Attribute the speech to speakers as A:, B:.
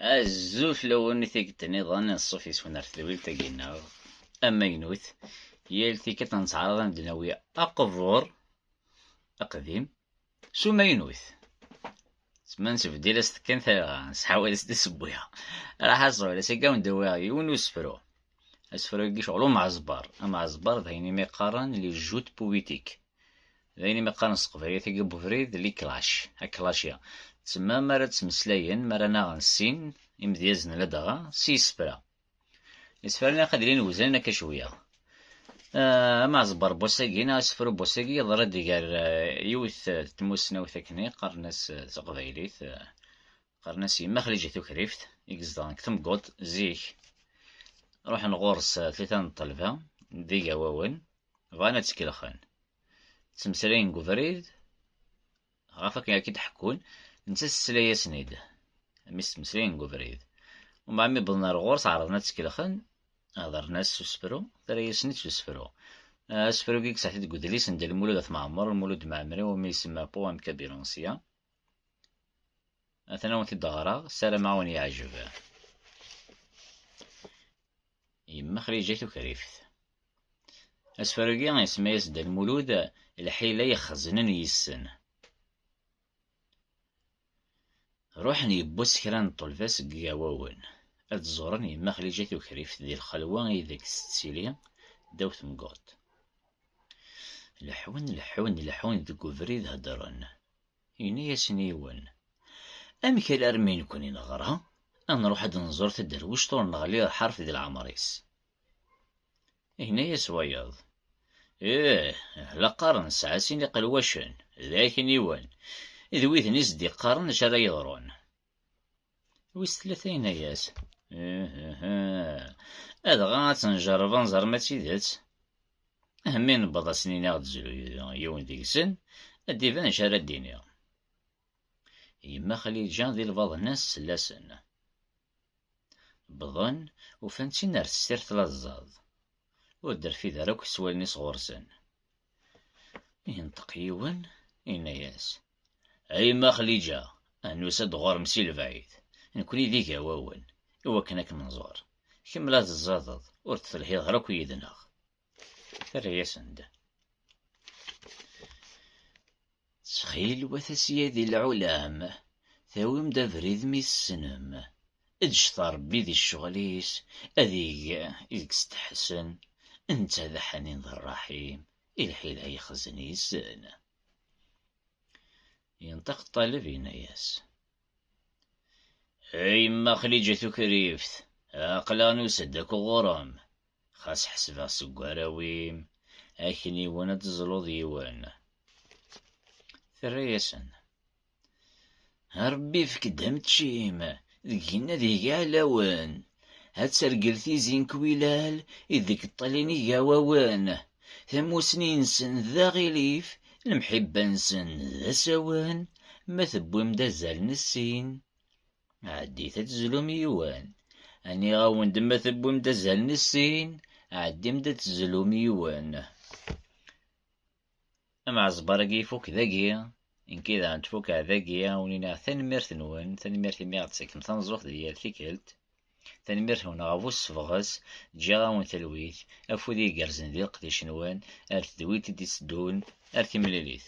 A: الزوف لو ثيك نظام الصوفي سونا ثويل تاقينا أماينوث يال ثيك تنتعرض ندناوي أقفور أقديم سو ماينوث سمان سبديل استكن ثا نسحاول استسبويا راح أصور سيكا وندويا يون وسفرو أسفرو يجي شغلو مع زبار أما زبار ذايني ميقارن لي جوت بويتيك ذايني ميقارن سقفرية ثيك بوفريد لي كلاش هكلاشيا تسمى مرة تسمسلاين مرة ناغن السين إمديازن لدغا سيسبرا يسفرنا قادرين وزننا كشوية مع زبر بوساقينا سفرو بوساقي ضرد ديقار يوث تموسنا وثكني قرناس تقضيليث قرناس يما خليجة كريفت يقصدان كتم قوت زيك روح نغورس ثلاثة الطلبة ديقا واون غانا تسكيلخان تسمسلين قفريد غافك أكيد حكون نتا السلايا سنيد ميس مسلين قفريد ومع مي بلنا الغورس عرضنا تسكيلخان هضرنا سوسبرو ترى يسنيت سوسبرو سبرو كيك ساحتي قدليس ندير المولود معمر المولود معمري وما يسمى بوام كابيرونسيا أثناء وانت الدغرا سارة معاون يعجب يما خريجيتو كريفت أسفرقيا يسمى يسد المولود الحيلة يخزنن يسن روحني يبوس كران طلفاس قاواون أتزورن يما خريجيتو كريفت دي الخلوة إذاك ستسيليا داوت مقوط لحون دقو فريد هدرن إني ياسنيون أمك الأرمين كوني نغرا أنا نروح هاد نزور تدروش طول نغلي الحرف ديال العمريس هنا يسويض لا قارن سعاسين قلواشن ذاك نيوان إذ ويث نيس دي قارن شرا يضرون ويس ثلاثين ياس هذا غات نجرب نزر ما تيدات همين بضا سنين غاد زلو يوم ديك سن الديفان شارع الدنيا يما خليجان ذي البعض الناس سلاسن بظن وفانتي نار السير تلازاض ودر في ذاك سوالني صغورسن ينطق يوان إناياس أي ما خليجا أنو سد غور مسيل بعيد نكوني ذيك واون إوا كناك منظور كملا تزادض ورتثلهي ظهرك ويدناغ ترى ياسند تخيل وثسيا ذي العلام ثاويم دا فريد مي السنم اجشط ربي ذي الشغليس اذيك استحسن انت ذا حنين ذا الرحيم الحيل هي خزني السن ينطق الطالب يناياس اي ما خليجة كريفت اقلانو سدك غرام خاص حسبها سكواراويم اكني وانا تزلو ديوان ثرياسن ربي فيك دام تشيم ذكينا ذيك علاوان هاد سرقلتي زين كويلال إذك الطليني قاواوان ثمو سنين سن ذا غليف المحبة نسن ذا سوان ما ثبوم دا زال نسين عدي تتزلو ميوان أني غاون دما ثبوم دا زال نسين عدي مدا تزلو ميوان أما عزبارقي فوك ذاقيا إن كذا عند فوق ذاقيا ونينا ثانميرت نوان ثانميرت ميغد ساكن تنزوخ ديال ثيكلت ثانميرت هنا غافوس فغاس جا غاون تلويت أفودي قرزن ديال قديش نوان أرث دويت دي سدون أرث مليليت